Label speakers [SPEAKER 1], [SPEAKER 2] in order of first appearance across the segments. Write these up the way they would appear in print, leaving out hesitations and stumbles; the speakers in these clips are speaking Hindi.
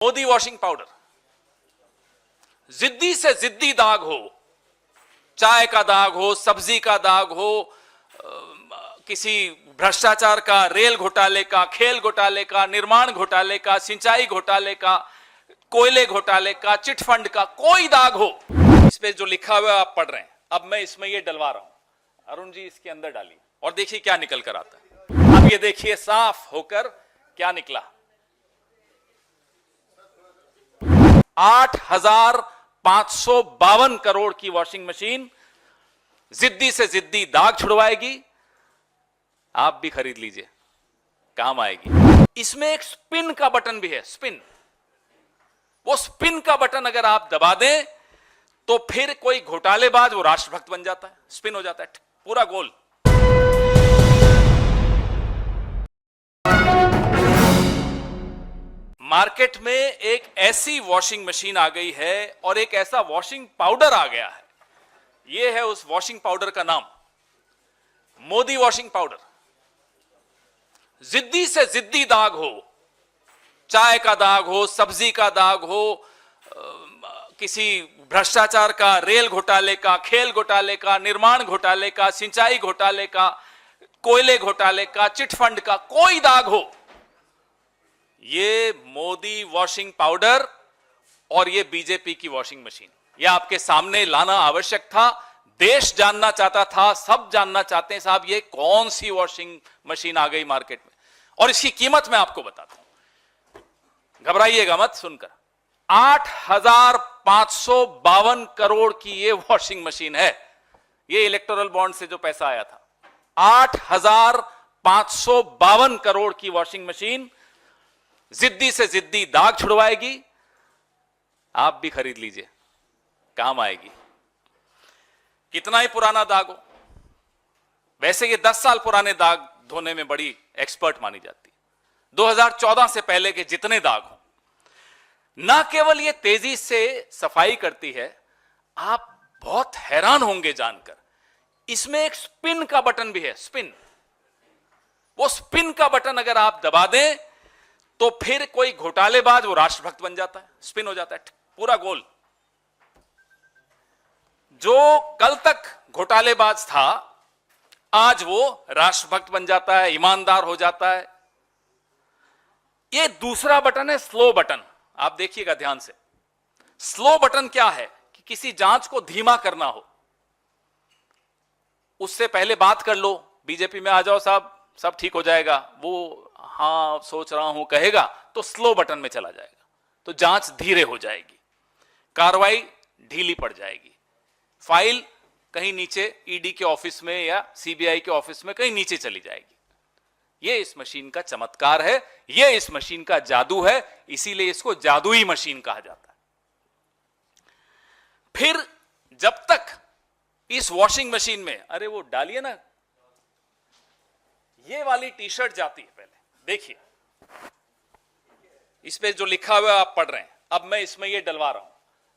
[SPEAKER 1] मोदी वॉशिंग पाउडर, जिद्दी से जिद्दी दाग हो, चाय का दाग हो, सब्जी का दाग हो, किसी भ्रष्टाचार का, रेल घोटाले का, खेल घोटाले का, निर्माण घोटाले का, सिंचाई घोटाले का, कोयले घोटाले का, चिटफंड का, कोई दाग हो, इस पे जो लिखा हुआ है आप पढ़ रहे हैं। अब मैं इसमें ये डलवा रहा हूं, अरुण जी इसके अंदर डालिए और देखिए क्या निकल कर आता है। अब ये देखिए साफ होकर क्या निकला। 8,552 करोड़ की वॉशिंग मशीन जिद्दी से जिद्दी दाग छुड़वाएगी। आप भी खरीद लीजिए, काम आएगी। इसमें एक स्पिन का बटन भी है, स्पिन। वो स्पिन का बटन अगर आप दबा दें तो फिर कोई घोटालेबाज वो राष्ट्रभक्त बन जाता है, स्पिन हो जाता है पूरा गोल। मार्केट में एक ऐसी वॉशिंग मशीन आ गई है और एक ऐसा वॉशिंग पाउडर आ गया है। यह है उस वॉशिंग पाउडर का नाम, मोदी वॉशिंग पाउडर। जिद्दी से जिद्दी दाग हो, चाय का दाग हो, सब्जी का दाग हो, किसी भ्रष्टाचार का, रेल घोटाले का, खेल घोटाले का, निर्माण घोटाले का, सिंचाई घोटाले का, कोयले घोटाले का, चिटफंड का, कोई दाग हो, ये मोदी वॉशिंग पाउडर और ये बीजेपी की वॉशिंग मशीन, ये आपके सामने लाना आवश्यक था। देश जानना चाहता था, सब जानना चाहते हैं साहब ये कौन सी वॉशिंग मशीन आ गई मार्केट में। और इसकी कीमत मैं आपको बताता हूं, घबराइएगा मत सुनकर। 8,552 करोड़ की ये वॉशिंग मशीन है। ये इलेक्टोरल बॉन्ड से जो पैसा आया था, 8,552 करोड़ की वॉशिंग मशीन जिद्दी से जिद्दी दाग छुड़वाएगी। आप भी खरीद लीजिए, काम आएगी। कितना ही पुराना दाग हो, वैसे ये 10 साल पुराने दाग धोने में बड़ी एक्सपर्ट मानी जाती है। 2014 से पहले के जितने दाग हो, ना केवल ये तेजी से सफाई करती है, आप बहुत हैरान होंगे जानकर, इसमें एक स्पिन का बटन भी है, स्पिन। वो स्पिन का बटन अगर आप दबा दें तो फिर कोई घोटालेबाज वो राष्ट्रभक्त बन जाता है, स्पिन हो जाता है पूरा गोल। जो कल तक घोटालेबाज था आज वो राष्ट्रभक्त बन जाता है, ईमानदार हो जाता है। ये दूसरा बटन है, स्लो बटन। आप देखिएगा ध्यान से। स्लो बटन क्या है कि किसी जांच को धीमा करना हो, उससे पहले बात कर लो, बीजेपी में आ जाओ साहब, सब ठीक हो जाएगा। वो हाँ सोच रहा हूं कहेगा तो स्लो बटन में चला जाएगा, तो जांच धीरे हो जाएगी, कार्रवाई ढीली पड़ जाएगी, फाइल कहीं नीचे ईडी के ऑफिस में या सीबीआई के ऑफिस में कहीं नीचे चली जाएगी। यह इस मशीन का चमत्कार है, यह इस मशीन का जादू है, इसीलिए इसको जादुई मशीन कहा जाता है। फिर जब तक इस वॉशिंग मशीन में, अरे वो डालिए ना, ये वाली टी शर्ट जाती है, पहले देखिए इस पे जो लिखा हुआ है आप पढ़ रहे हैं। अब मैं इसमें ये डलवा रहा हूं,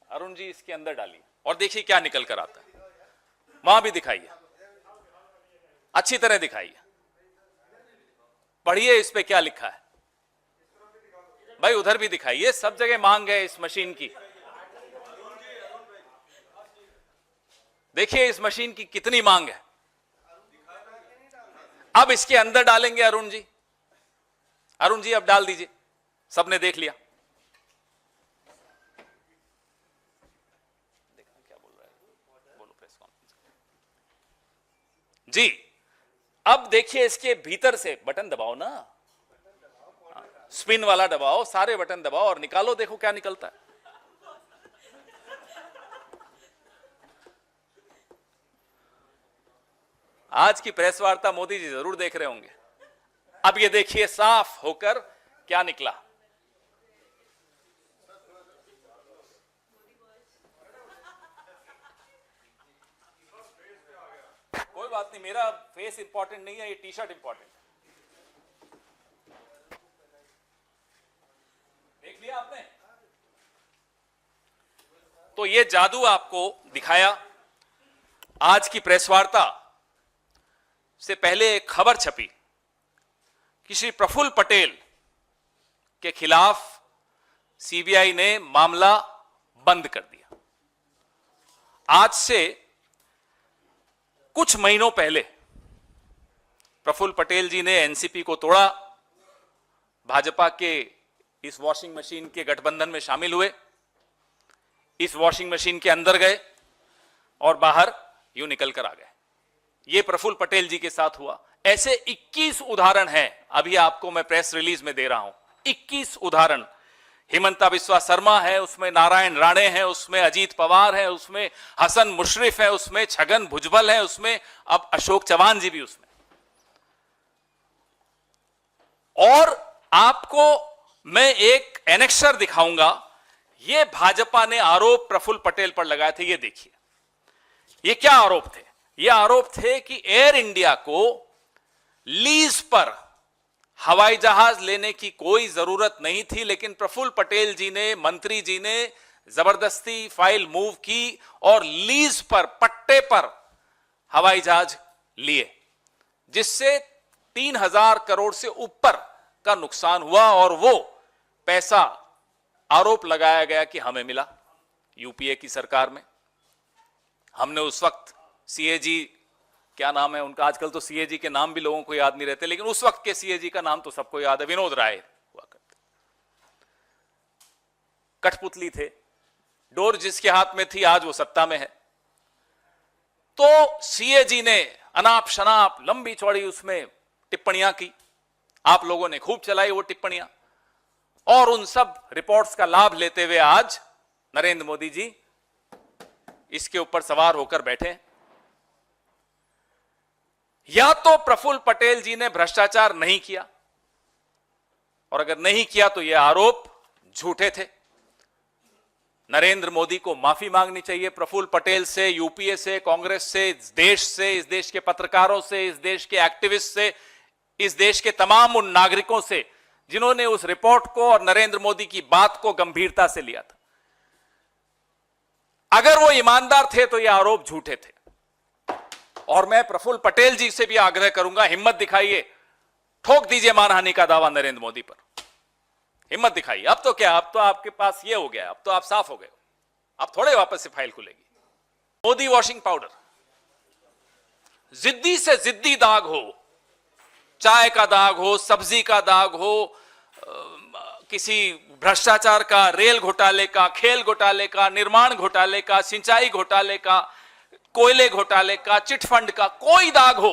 [SPEAKER 1] अरुण जी इसके अंदर डालिए और देखिए क्या निकल कर आता है। वहां भी दिखाइए, अच्छी तरह दिखाइए, पढ़िए इस पे क्या लिखा है। भाई उधर भी दिखाइए, सब जगह मांग है इस मशीन की। देखिए इस मशीन की कितनी मांग है। अब इसके अंदर डालेंगे अरुण जी, अरुण जी अब डाल दीजिए, सबने देख लिया। देखना क्या बोल रहा है, बोलो प्रेस कॉन्फ्रेंस जी। अब देखिए इसके भीतर से बटन दबाओ ना, स्पिन वाला दबाओ, सारे बटन दबाओ और निकालो, देखो क्या निकलता है। आज की प्रेस वार्ता मोदी जी जरूर देख रहे होंगे। अब ये देखिए साफ होकर क्या निकला। कोई बात नहीं, मेरा फेस इंपॉर्टेंट नहीं है, ये टी शर्ट इंपॉर्टेंट है। देख लिया आपने, तो ये जादू आपको दिखाया। आज की प्रेस वार्ता से पहले एक खबर छपी कि श्री प्रफुल्ल पटेल के खिलाफ सीबीआई ने मामला बंद कर दिया। आज से कुछ महीनों पहले प्रफुल्ल पटेल जी ने एनसीपी को तोड़ा, भाजपा के इस वॉशिंग मशीन के गठबंधन में शामिल हुए, इस वॉशिंग मशीन के अंदर गए और बाहर यूं निकल कर आ गए। यह प्रफुल्ल पटेल जी के साथ हुआ। ऐसे 21 उदाहरण हैं, अभी आपको मैं प्रेस रिलीज में दे रहा हूं। 21 उदाहरण। हिमंता बिस्वा शर्मा है, उसमें नारायण राणे है, उसमें अजीत पवार है, उसमें हसन मुशर्रिफ है, उसमें छगन भुजबल है, उसमें अब अशोक चौहान जी भी उसमें। और आपको मैं एक एनेक्सर दिखाऊंगा। यह भाजपा ने आरोप प्रफुल्ल पटेल पर लगाए थे। ये देखिए, ये क्या आरोप थे? ये आरोप थे कि एयर इंडिया को लीज पर हवाई जहाज लेने की कोई जरूरत नहीं थी, लेकिन प्रफुल्ल पटेल जी ने, मंत्री जी ने जबरदस्ती फाइल मूव की और लीज पर, पट्टे पर हवाई जहाज लिए, जिससे 3000 करोड़ से ऊपर का नुकसान हुआ। और वो पैसा आरोप लगाया गया कि हमें मिला यूपीए की सरकार में। हमने उस वक्त सीएजी, क्या नाम है उनका, आजकल तो सीएजी के नाम भी लोगों को याद नहीं रहते, लेकिन उस वक्त के सीएजी का नाम तो सबको याद है, विनोद राय हुआ करते। कठपुतली थे, डोर जिसके हाथ में थी आज वो सत्ता में है। तो सीएजी ने अनाप शनाप लंबी चौड़ी उसमें टिप्पणियां की, आप लोगों ने खूब चलाई वो टिप्पणियां, और उन सब रिपोर्ट्स का लाभ लेते हुए आज नरेंद्र मोदी जी इसके ऊपर सवार होकर बैठे। या तो प्रफुल्ल पटेल जी ने भ्रष्टाचार नहीं किया, और अगर नहीं किया तो यह आरोप झूठे थे। नरेंद्र मोदी को माफी मांगनी चाहिए प्रफुल्ल पटेल से, यूपीए से, कांग्रेस से, इस देश के पत्रकारों से, इस देश के एक्टिविस्ट से, इस देश के तमाम उन नागरिकों से जिन्होंने उस रिपोर्ट को और नरेंद्र मोदी की बात को गंभीरता से लिया था। अगर वो ईमानदार थे तो ये आरोप झूठे थे। और मैं प्रफुल्ल पटेल जी से भी आग्रह करूंगा, हिम्मत दिखाइए, ठोक दीजिए मानहानि का दावा नरेंद्र मोदी पर, हिम्मत दिखाइए। अब तो क्या, अब तो आपके पास ये हो गया, अब तो आप साफ हो गए, अब थोड़े वापस से फाइल खुलेगी। मोदी वॉशिंग पाउडर, जिद्दी से जिद्दी दाग हो, चाय का दाग हो, सब्जी का दाग हो, किसी भ्रष्टाचार का, रेल घोटाले का, खेल घोटाले का, निर्माण घोटाले का, सिंचाई घोटाले का, कोयले घोटाले का, चिट फंड का, कोई दाग हो,